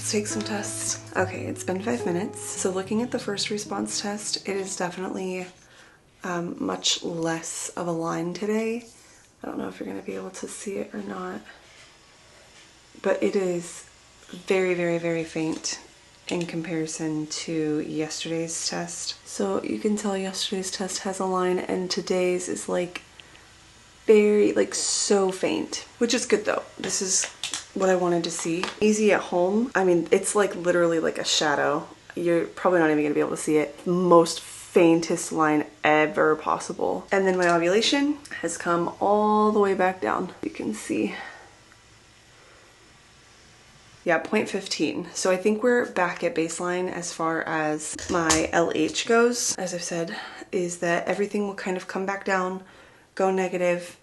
Let's take some tests. Okay, it's been 5 minutes. So looking at the first response test, it is definitely much less of a line today. I don't know if you're gonna be able to see it or not, but it is very, very, very faint in comparison to yesterday's test. So you can tell yesterday's test has a line and today's is like very, like so faint, which is good though. This is what I wanted to see. Easy at home. I mean, it's like literally like a shadow. You're probably not even gonna be able to see it. Most faintest line ever possible. And then my ovulation has come all the way back down. You can see. Yeah, 0.15. So I think we're back at baseline as far as my LH goes. As I've said, is that everything will kind of come back down, go negative,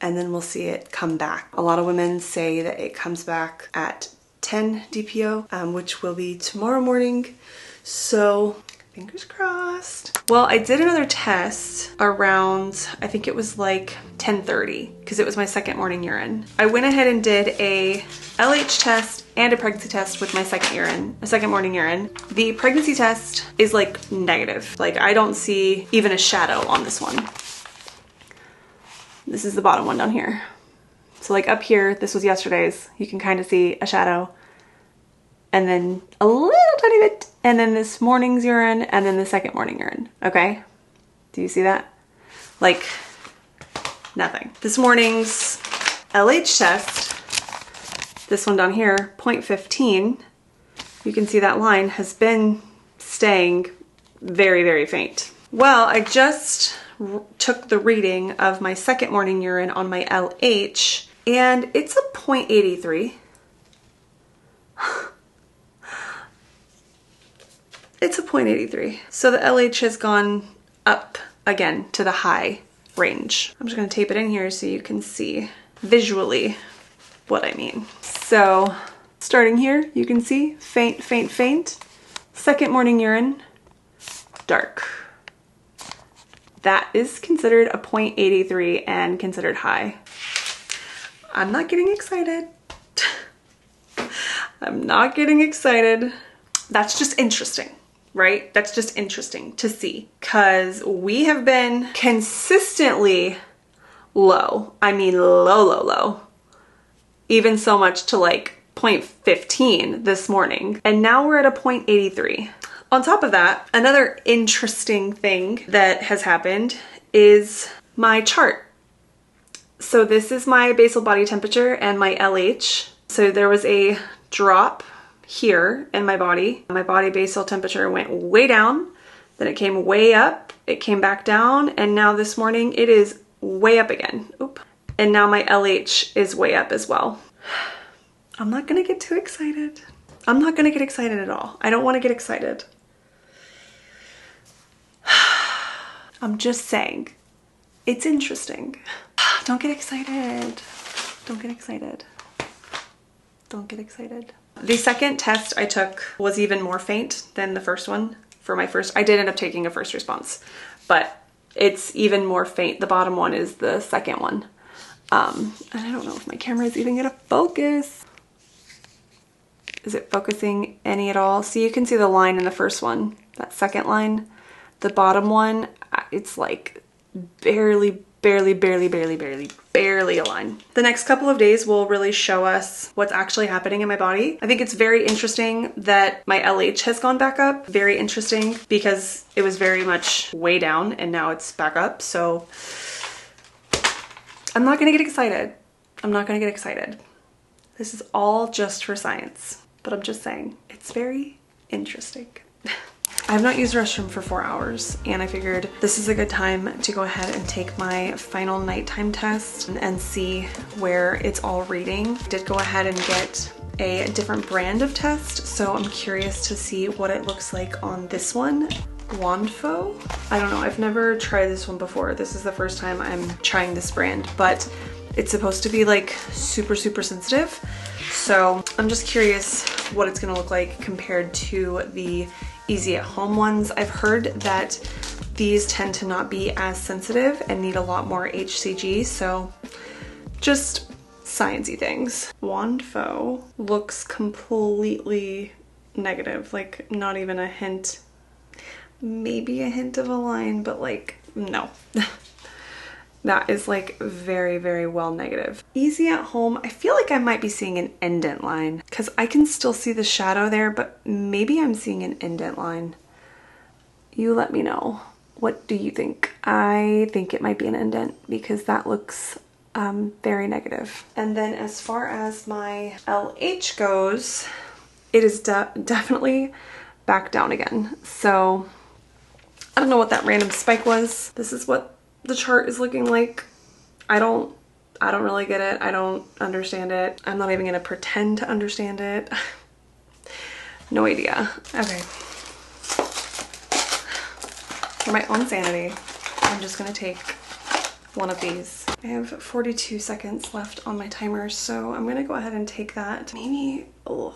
and then we'll see it come back. A lot of women say that it comes back at 10 DPO, which will be tomorrow morning. So fingers crossed. Well, I did another test around, I think it was like 10:30, because it was my second morning urine. I went ahead and did a LH test and a pregnancy test with my second morning urine. The pregnancy test is like negative. Like I don't see even a shadow on this one. This is the bottom one down here. So like up here, this was yesterday's, you can kind of see a shadow, and then a little tiny bit, and then this morning's urine, and then the second morning urine, okay? Do you see that? Like, nothing. This morning's LH test, this one down here, 0.15, you can see that line has been staying very, very faint. Well, I just took the reading of my second morning urine on my LH, and it's a 0.83. It's a 0.83. So the LH has gone up again to the high range. I'm just gonna tape it in here so you can see visually what I mean. So starting here, you can see faint, faint, faint. Second morning urine, dark. That is considered a 0.83 and considered high. I'm not getting excited. I'm not getting excited. That's just interesting, right? That's just interesting to see, because we have been consistently low. I mean, low, low, low. Even so much to like 0.15 this morning. And now we're at a 0.83. On top of that, another interesting thing that has happened is my chart. So this is my basal body temperature and my LH. So there was a drop here in my body. My body basal temperature went way down, then it came way up, it came back down, and now this morning it is way up again. Oop. And now my LH is way up as well. I'm not gonna get too excited. I'm not gonna get excited at all. I don't wanna get excited. I'm just saying, it's interesting. Don't get excited. Don't get excited. Don't get excited. The second test I took was even more faint than the first one. For my first, I did end up taking a first response, but it's even more faint. The bottom one is the second one. And I don't know if my camera is even gonna focus. Is it focusing any at all? So you can see the line in the first one, that second line. The bottom one, it's like barely, barely, barely, barely, barely, barely a line. The next couple of days will really show us what's actually happening in my body. I think it's very interesting that my LH has gone back up. Very interesting, because it was very much way down and now it's back up. So I'm not gonna get excited. I'm not gonna get excited. This is all just for science, but I'm just saying it's very interesting. I have not used the restroom for 4 hours, and I figured this is a good time to go ahead and take my final nighttime test and see where it's all reading. I did go ahead and get a different brand of test, so I'm curious to see what it looks like on this one. Wandfo? I don't know, I've never tried this one before. This is the first time I'm trying this brand, but it's supposed to be like super, super sensitive. So I'm just curious what it's gonna look like compared to the easy at home ones. I've heard that these tend to not be as sensitive and need a lot more HCG, so just sciencey things. Wanfo looks completely negative, like not even a hint, maybe a hint of a line, but like no. That is like very, very well negative. Easy at home, I feel like I might be seeing an indent line because I can still see the shadow there, but maybe I'm seeing an indent line. You let me know. What do you think? I think it might be an indent because that looks very negative. And then as far as my LH goes, it is definitely back down again. So I don't know what that random spike was. This is what the chart is looking like. I don't really get it. I don't understand it. I'm not even gonna pretend to understand it. No idea. Okay. For my own sanity, I'm just gonna take one of these. I have 42 seconds left on my timer, so I'm gonna go ahead and take that. Maybe, oh,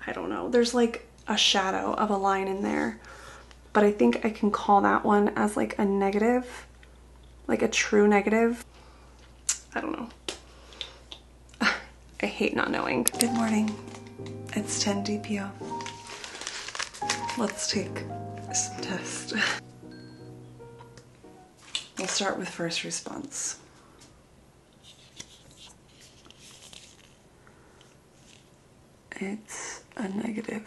I don't know. There's like a shadow of a line in there, but I think I can call that one as like a negative, like a true negative. I don't know. I hate not knowing. Good morning. It's 10 DPO. Let's take some test. We'll start with first response. It's a negative.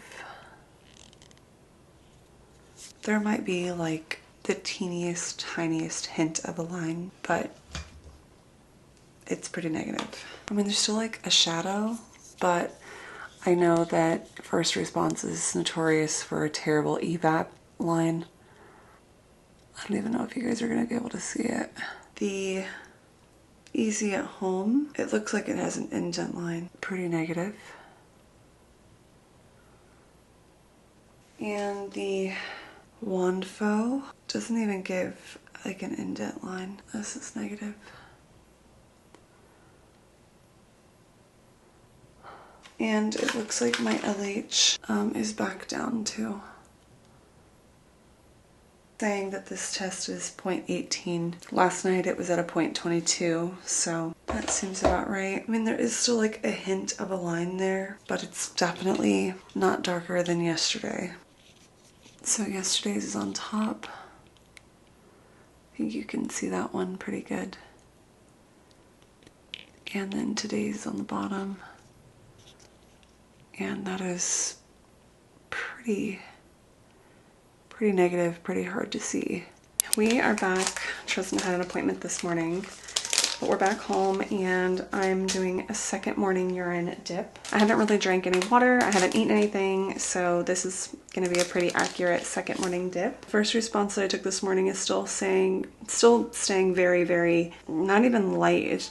There might be like the teeniest, tiniest hint of a line, but it's pretty negative. I mean, there's still like a shadow, but I know that first response is notorious for a terrible evap line. I don't even know if you guys are gonna be able to see it. The easy at home, it looks like it has an indent line. Pretty negative. And the Wanfo doesn't even give like an indent line. This is negative. And it looks like my LH is back down too. Saying that this test is 0.18. Last night it was at a 0.22, so that seems about right. I mean, there is still like a hint of a line there, but it's definitely not darker than yesterday. So yesterday's is on top. I think you can see that one pretty good. And then today's on the bottom. And that is pretty negative, pretty hard to see. We are back. Tristan had an appointment this morning, but we're back home and I'm doing a second morning urine dip. I haven't really drank any water, I haven't eaten anything, so this is gonna be a pretty accurate second morning dip. First response that I took this morning is still staying very, very, not even light.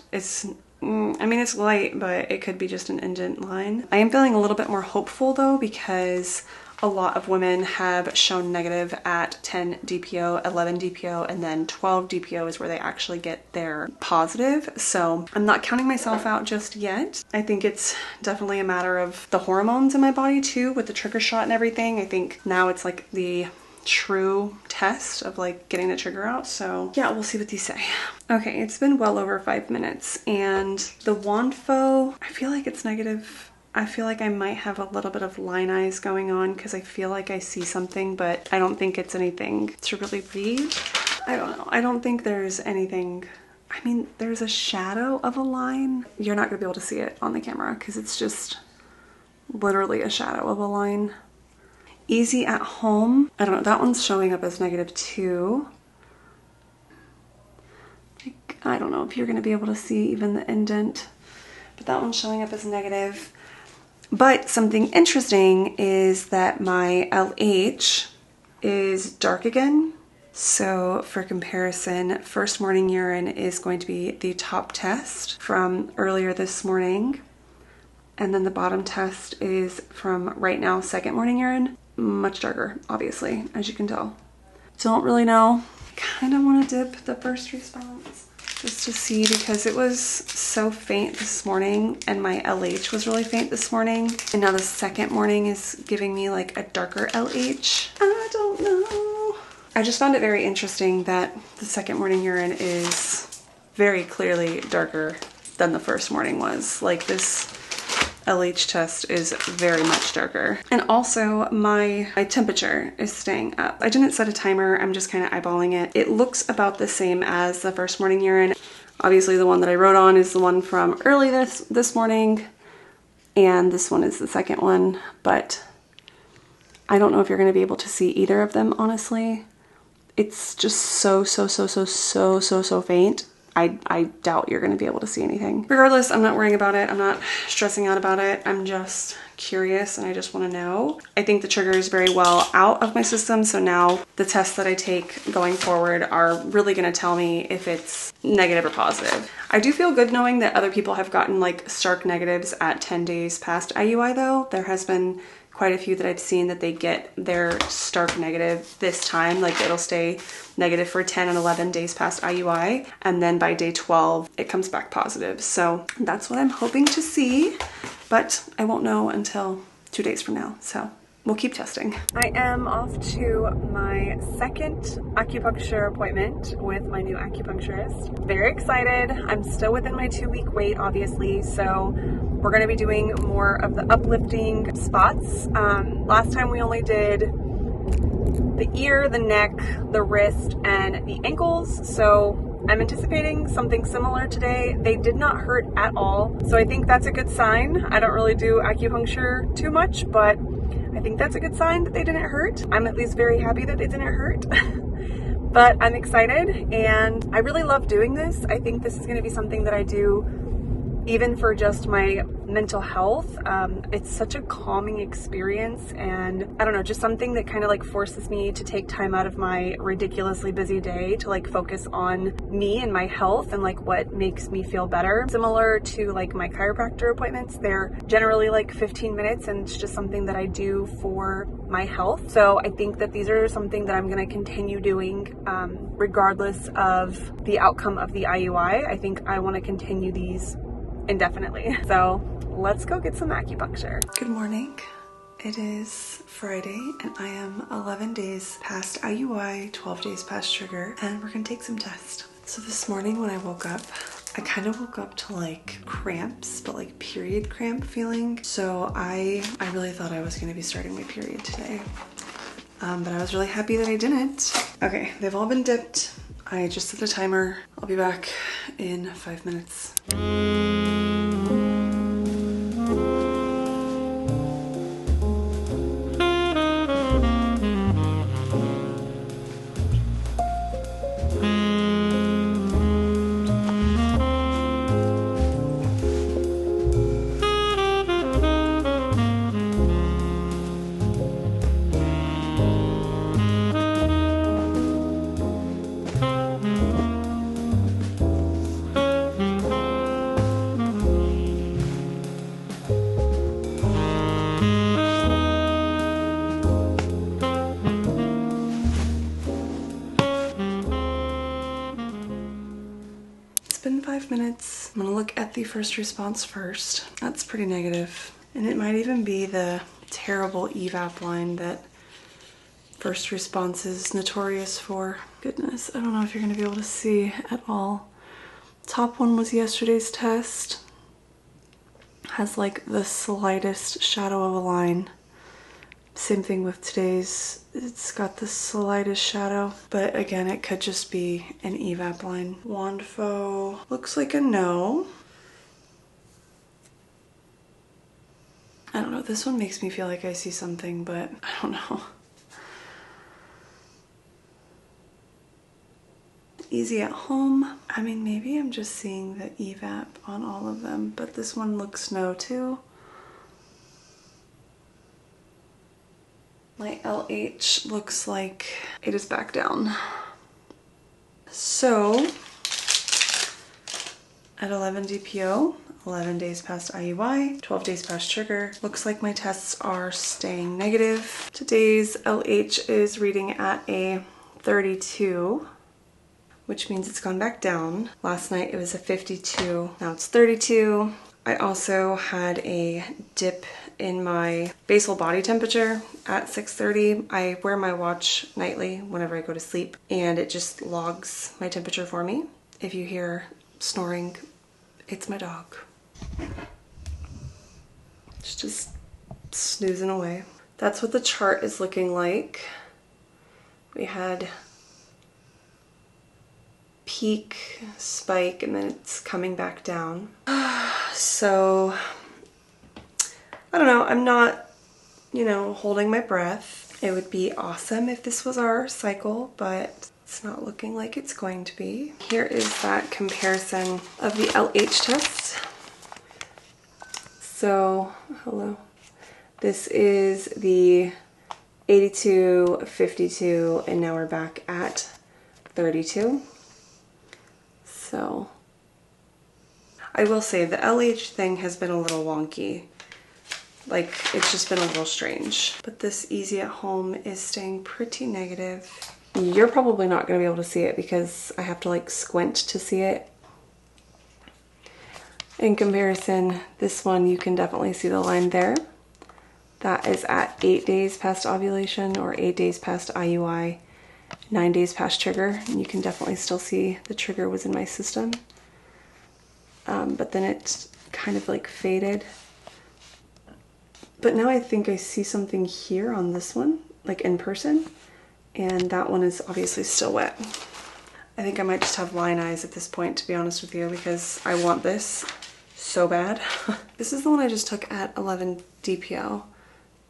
I mean, it's light, but it could be just an indent line. I am feeling a little bit more hopeful though, because a lot of women have shown negative at 10 DPO, 11 DPO, and then 12 DPO is where they actually get their positive. So I'm not counting myself out just yet. I think it's definitely a matter of the hormones in my body too, with the trigger shot and everything. I think now it's like the true test of like getting the trigger out. So yeah, we'll see what these say. Okay, it's been well over 5 minutes and the Wanfo, I feel like it's negative. I feel like I might have a little bit of line eyes going on because I feel like I see something, but I don't think it's anything to really read. I don't know. I don't think there's anything. I mean, there's a shadow of a line. You're not gonna be able to see it on the camera because it's just literally a shadow of a line. Easy at home. I don't know. That one's showing up as -2. Like, I don't know if you're gonna be able to see even the indent, but that one's showing up as negative. But something interesting is that my LH is dark again. So for comparison, first morning urine is going to be the top test from earlier this morning. And then the bottom test is from right now, second morning urine. Much darker, obviously, as you can tell. Don't really know. Kind of want to dip the first response just to see, because it was so faint this morning and my LH was really faint this morning. And now the second morning is giving me like a darker LH. I don't know. I just found it very interesting that the second morning urine is very clearly darker than the first morning was. Like, this LH test is very much darker. And also my temperature is staying up. I didn't set a timer, I'm just kind of eyeballing it. It looks about the same as the first morning urine. Obviously the one that I wrote on is the one from early this morning, and this one is the second one, but I don't know if you're going to be able to see either of them, honestly. It's just so faint. I doubt you're going to be able to see anything. Regardless, I'm not worrying about it. I'm not stressing out about it. I'm just curious and I just want to know. I think the trigger is very well out of my system. So now the tests that I take going forward are really going to tell me if it's negative or positive. I do feel good knowing that other people have gotten like stark negatives at 10 days past IUI though. There has been quite a few that I've seen that they get their stark negative this time. Like, it'll stay negative for 10 and 11 days past IUI, and then by day 12 it comes back positive. So that's what I'm hoping to see, but I won't know until 2 days from now, so we'll keep testing. I am off to my second acupuncture appointment with my new acupuncturist. Very excited. I'm still within my 2-week wait, obviously, so we're going to be doing more of the uplifting spots. Last time we only did the ear, the neck, the wrist, and the ankles, so I'm anticipating something similar today. They did not hurt at all, so I think that's a good sign. I don't really do acupuncture too much, but I think that's a good sign that they didn't hurt. I'm at least very happy that they didn't hurt. But I'm excited and I really love doing this. I think this is going to be something that I do even for just my mental health. It's such a calming experience, and I don't know, just something that kind of like forces me to take time out of my ridiculously busy day to like focus on me and my health and like what makes me feel better. Similar to like my chiropractor appointments, they're generally like 15 minutes and it's just something that I do for my health. So I think that these are something that I'm going to continue doing regardless of the outcome of the IUI. I think I want to continue these indefinitely. So let's go get some acupuncture. Good morning. It is Friday and I am 11 days past IUI, 12 days past trigger, and we're gonna take some tests. So this morning when I woke up, I kind of woke up to like cramps, but like period cramp feeling. So I really thought I was gonna be starting my period today. But I was really happy that I didn't. Okay, they've all been dipped. I just set the timer. I'll be back in 5 minutes. Been 5 minutes. I'm gonna look at the first response first. That's pretty negative. And it might even be the terrible evap line that first response is notorious for. Goodness, I don't know if you're gonna be able to see at all. Top one was yesterday's test. Has like the slightest shadow of a line. Same thing with today's. It's got the slightest shadow, but again, it could just be an evap line. Wandfo looks like a no. I don't know, this one makes me feel like I see something, but I don't know. Easy at home. I mean, maybe I'm just seeing the evap on all of them, but this one looks no too. My LH looks like it is back down. So, at 11 DPO, 11 days past IUI, 12 days past trigger, looks like my tests are staying negative. Today's LH is reading at a 32, which means it's gone back down. Last night it was a 52, now it's 32. I also had a dip in my basal body temperature at 6:30. I wear my watch nightly whenever I go to sleep, and it just logs my temperature for me. If you hear snoring, It's my dog. It's just snoozing away. That's what the chart is looking like. We had peak, spike, and then it's coming back down. So, I don't know. I'm not, you know, holding my breath. It would be awesome if this was our cycle, but it's not looking like it's going to be. Here is that comparison of the LH test. So, hello. This is the 82, 52, and now we're back at 32. So, I will say the LH thing has been a little wonky. Like, it's just been a little strange. But this easy at home is staying pretty negative. You're probably not going to be able to see it because I have to like squint to see it. In comparison, this one, you can definitely see the line there. That is at 8 days past ovulation or 8 days past IUI, 9 days past trigger. And you can definitely still see the trigger was in my system. But then it kind of like faded. But now I think I see something here on this one, like in person. And that one is obviously still wet. I think I might just have line eyes at this point, to be honest with you, because I want this so bad. This is the one I just took at 11 DPO.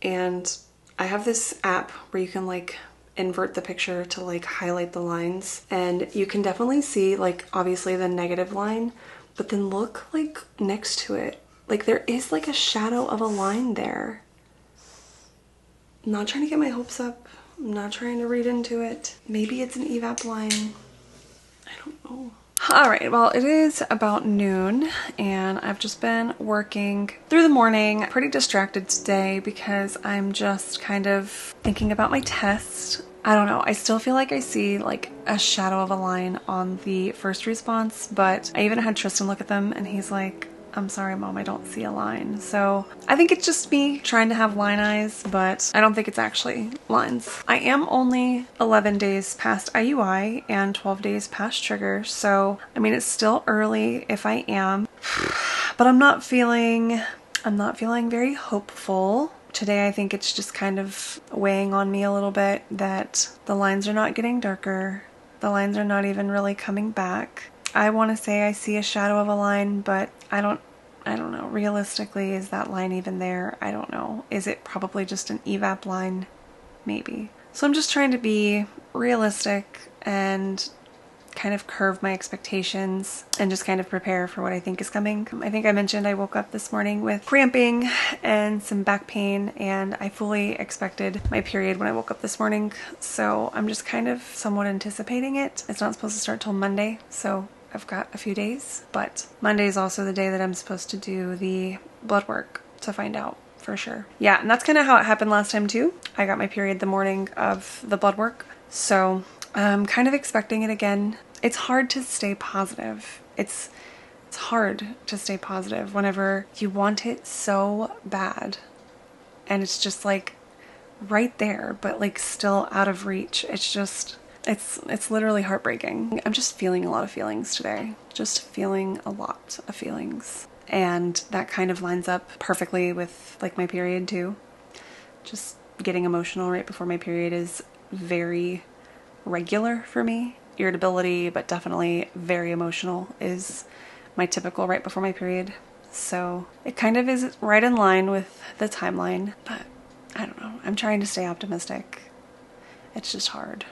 And I have this app where you can like invert the picture to like highlight the lines. And you can definitely see like obviously the negative line, but then look like next to it. Like there is like a shadow of a line there. I'm not trying to get my hopes up. I'm not trying to read into it. Maybe it's an evap line. I don't know. All right, well, it is about noon and I've just been working through the morning. Pretty distracted today because I'm just kind of thinking about my test. I don't know, I still feel like I see like a shadow of a line on the first response, but I even had Tristan look at them and he's like, I'm sorry, Mom, I don't see a line. So I think it's just me trying to have line eyes, but I don't think it's actually lines. I am only 11 days past IUI and 12 days past trigger. So, I mean, it's still early if I am, but I'm not feeling very hopeful. Today, I think it's just kind of weighing on me a little bit that the lines are not getting darker. The lines are not even really coming back. I want to say I see a shadow of a line, but I don't know. Realistically, is that line even there? I don't know. Is it probably just an evap line? Maybe. So I'm just trying to be realistic and kind of curve my expectations and just kind of prepare for what I think is coming. I think I mentioned I woke up this morning with cramping and some back pain, and I fully expected my period when I woke up this morning. So I'm just kind of somewhat anticipating it. It's not supposed to start till Monday, so I've got a few days, but Monday is also the day that I'm supposed to do the blood work to find out for sure. Yeah, and that's kind of how it happened last time too. I got my period the morning of the blood work, so I'm kind of expecting it again. It's hard to stay positive. It's hard to stay positive whenever you want it so bad and it's just like right there, but like still out of reach. It's just, it's literally heartbreaking. I'm just feeling a lot of feelings today. Just feeling a lot of feelings. And that kind of lines up perfectly with like my period too. Just getting emotional right before my period is very regular for me. Irritability, but definitely very emotional is my typical right before my period. So it kind of is right in line with the timeline, but I don't know. I'm trying to stay optimistic. It's just hard.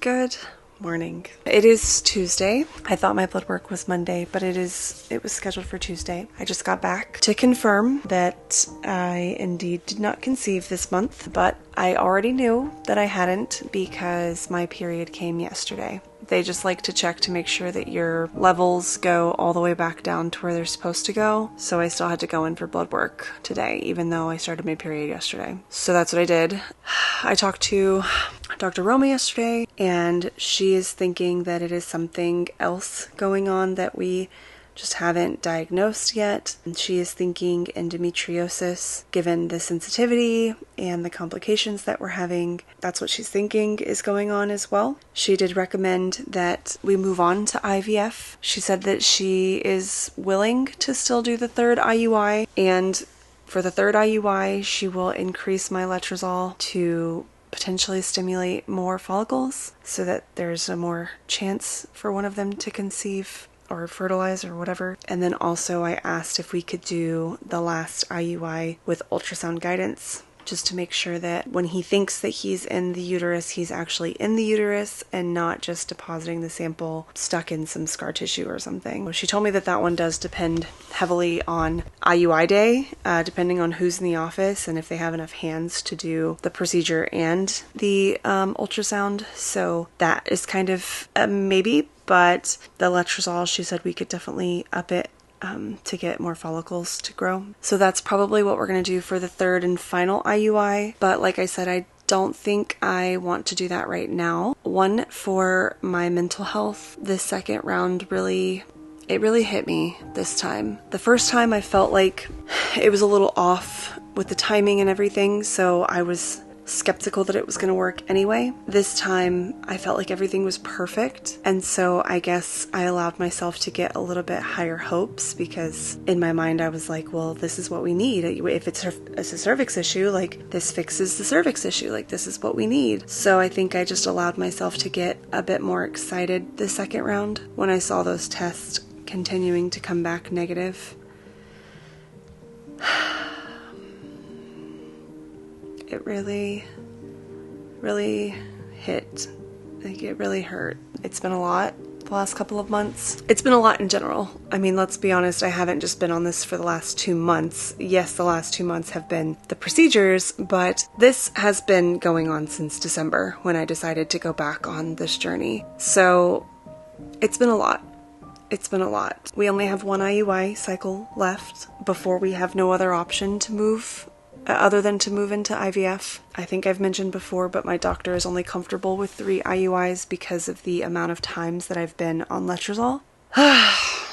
Good morning. It is Tuesday. I thought my blood work was Monday, but it was scheduled for Tuesday. I just got back to confirm that I indeed did not conceive this month, but I already knew that I hadn't because my period came yesterday. They just like to check to make sure that your levels go all the way back down to where they're supposed to go. So I still had to go in for blood work today, even though I started my period yesterday. So that's what I did. I talked to Dr. Roma yesterday, and she is thinking that it is something else going on that we just haven't diagnosed yet. And she is thinking endometriosis, given the sensitivity and the complications that we're having. That's what she's thinking is going on as well. She did recommend that we move on to IVF. She said that she is willing to still do the third IUI, and for the third IUI, she will increase my letrozole to potentially stimulate more follicles so that there's a more chance for one of them to conceive or fertilize or whatever. And then also I asked if we could do the last IUI with ultrasound guidance, just to make sure that when he thinks that he's in the uterus, he's actually in the uterus and not just depositing the sample stuck in some scar tissue or something. She told me that that one does depend heavily on IUI day, depending on who's in the office and if they have enough hands to do the procedure and the ultrasound. So that is kind of a maybe, but the letrozole, she said we could definitely up it to get more follicles to grow. So that's probably what we're going to do for the third and final IUI. But like I said, I don't think I want to do that right now. One, for my mental health, this second round really hit me this time. The first time I felt like it was a little off with the timing and everything, so I was skeptical that it was going to work anyway. This time I felt like everything was perfect, and so I guess I allowed myself to get a little bit higher hopes, because in my mind I was like, well, this is what we need. If it's a cervix issue, like, this fixes the cervix issue, like, this is what we need. So I think I just allowed myself to get a bit more excited the second round when I saw those tests continuing to come back negative. It really hit. Like, it really hurt. It's been a lot the last couple of months. It's been a lot in general. I mean, let's be honest, I haven't just been on this for the last 2 months. Yes, the last 2 months have been the procedures, but this has been going on since December when I decided to go back on this journey. So it's been a lot. It's been a lot. We only have one IUI cycle left before we have no other option to move other than to move into IVF. I think I've mentioned before, but my doctor is only comfortable with 3 IUIs because of the amount of times that I've been on Letrozole.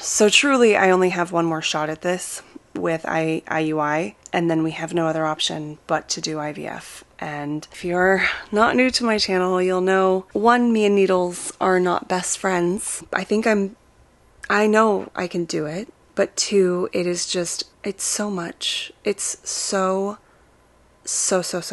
So truly, I only have one more shot at this with IUI, and then we have no other option but to do IVF. And if you're not new to my channel, you'll know, 1, me and needles are not best friends. I know I can do it, but 2, it is just, it's so much. It's so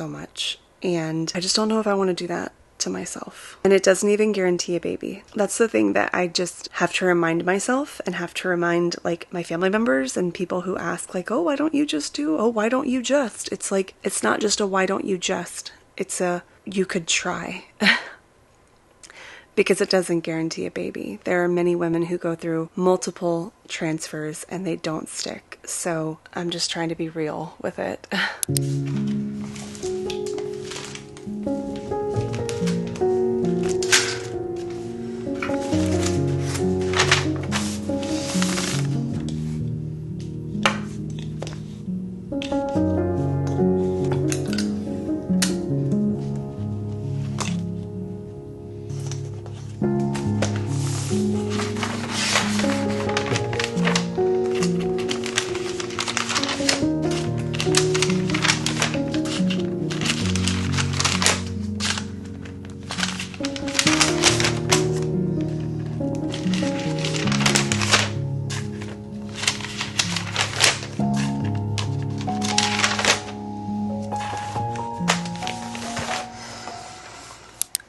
much. And I just don't know if I want to do that to myself. And it doesn't even guarantee a baby. That's the thing that I just have to remind myself, and have to remind, like, my family members and people who ask, like, oh, why don't you just do, oh, why don't you just? It's like, it's not just a why don't you just. It's a, you could try. Because it doesn't guarantee a baby. There are many women who go through multiple transfers and they don't stick. So I'm just trying to be real with it.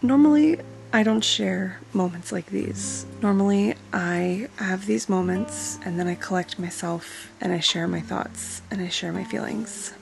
Normally, I don't share moments like these. Normally, I have these moments and then I collect myself and I share my thoughts and I share my feelings.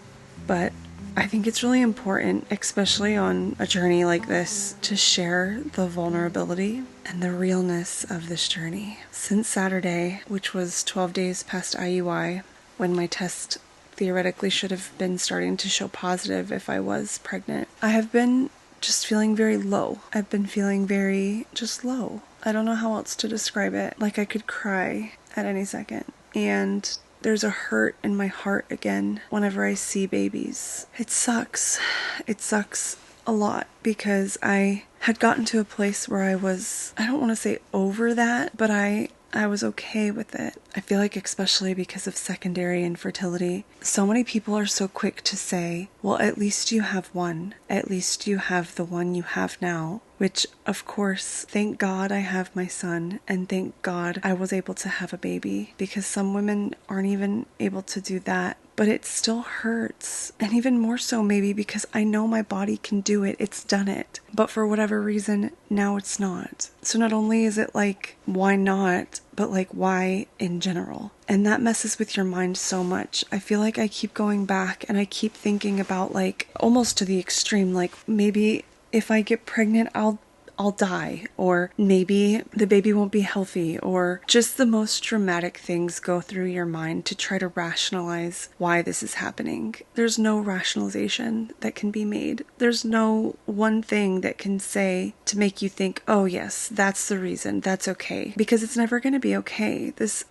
But I think it's really important, especially on a journey like this, to share the vulnerability and the realness of this journey. Since Saturday, which was 12 days past IUI, when my test theoretically should have been starting to show positive if I was pregnant, I have been just feeling very low. I've been feeling very just low. I don't know how else to describe it. Like, I could cry at any second. And there's a hurt in my heart again whenever I see babies. It sucks. It sucks a lot, because I had gotten to a place where I was, I don't want to say over that, but I I was okay with it. I feel like especially because of secondary infertility, so many people are so quick to say, well, at least you have one. At least you have the one you have now. Which, of course, thank God I have my son, and thank God I was able to have a baby, because some women aren't even able to do that. But it still hurts. And even more so maybe because I know my body can do it. It's done it. But for whatever reason, now it's not. So not only is it like, why not? But like, why in general? And that messes with your mind so much. I feel like I keep going back and I keep thinking about like almost to the extreme, like maybe if I get pregnant, I'll die, or maybe the baby won't be healthy, or just the most dramatic things go through your mind to try to rationalize why this is happening. There's no rationalization that can be made. There's no one thing that can say to make you think, oh yes, that's the reason, that's okay, because it's never going to be okay. This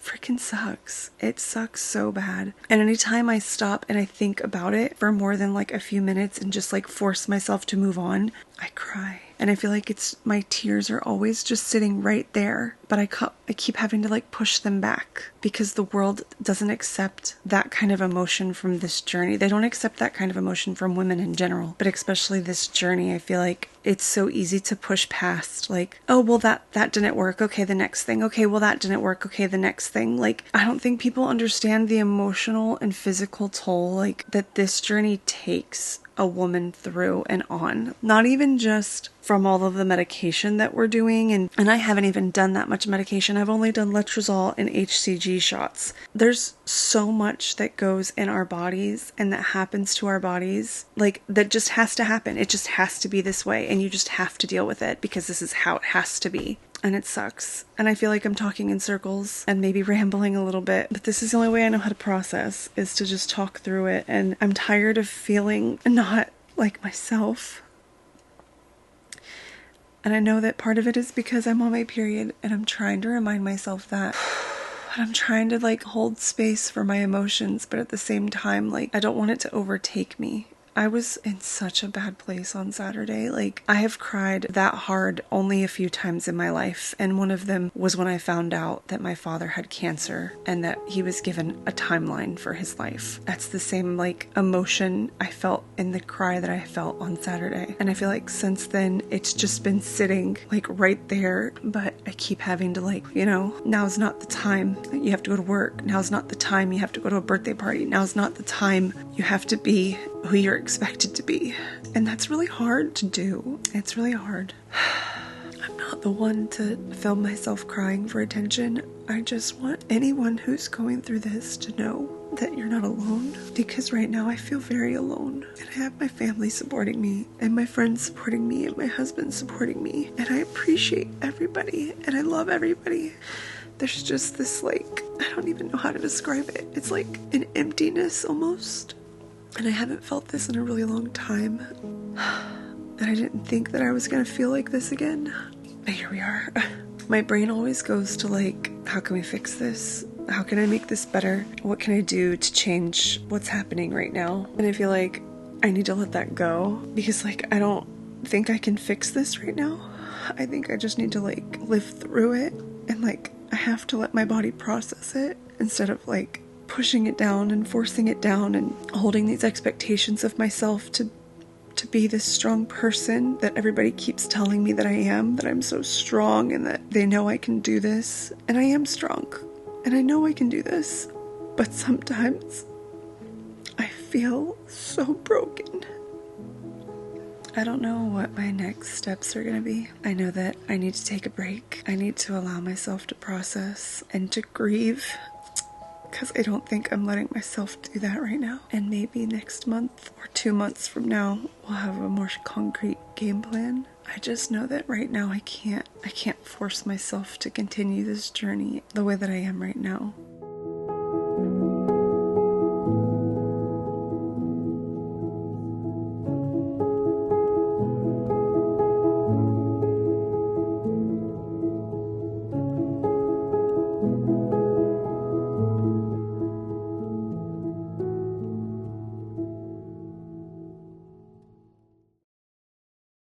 freaking sucks. It sucks so bad. And anytime I stop and I think about it for more than like a few minutes and just like force myself to move on, I cry. And I feel like my tears are always just sitting right there, but I keep having to like push them back because the world doesn't accept that kind of emotion from this journey. They don't accept that kind of emotion from women in general, but especially this journey. I feel like it's so easy to push past, like, oh, well, that didn't work. Okay, the next thing. Okay, well, that didn't work. Okay, the next thing. Like, I don't think people understand the emotional and physical toll, like, that this journey takes a woman through and on. Not even just from all of the medication that we're doing, and I haven't even done that much medication. I've only done Letrozole and HCG shots. There's so much that goes in our bodies and that happens to our bodies, like, that just has to happen. It just has to be this way, and you just have to deal with it because this is how it has to be. And it sucks. And I feel like I'm talking in circles and maybe rambling a little bit, but this is the only way I know how to process, is to just talk through it. And I'm tired of feeling not like myself. And I know that part of it is because I'm on my period, and I'm trying to remind myself that. And I'm trying to like hold space for my emotions, but at the same time, like, I don't want it to overtake me. I was in such a bad place on Saturday. Like, I have cried that hard only a few times in my life. And one of them was when I found out that my father had cancer and that he was given a timeline for his life. That's the same, like, emotion I felt in the cry that I felt on Saturday. And I feel like since then, it's just been sitting, like, right there. But I keep having to, like, you know, now's not the time you have to go to work. Now's not the time you have to go to a birthday party. Now's not the time you have to be who you're expected to be. And that's really hard to do. It's really hard. I'm not the one to film myself crying for attention. I just want anyone who's going through this to know that you're not alone. Because right now I feel very alone. And I have my family supporting me, and my friends supporting me, and my husband supporting me. And I appreciate everybody, and I love everybody. There's just this, like, I don't even know how to describe it. It's like an emptiness almost. And I haven't felt this in a really long time. And I didn't think that I was going to feel like this again. But here we are. My brain always goes to, like, how can we fix this? How can I make this better? What can I do to change what's happening right now? And I feel like I need to let that go. Because, like, I don't think I can fix this right now. I think I just need to, like, live through it. And, like, I have to let my body process it instead of, like, pushing it down and forcing it down and holding these expectations of myself to be this strong person that everybody keeps telling me that I am, that I'm so strong and that they know I can do this. And I am strong and I know I can do this, but sometimes I feel so broken. I don't know what my next steps are going to be. I know that I need to take a break. I need to allow myself to process and to grieve, because I don't think I'm letting myself do that right now. And maybe next month or 2 months from now, we'll have a more concrete game plan. I just know that right now I can't force myself to continue this journey the way that I am right now.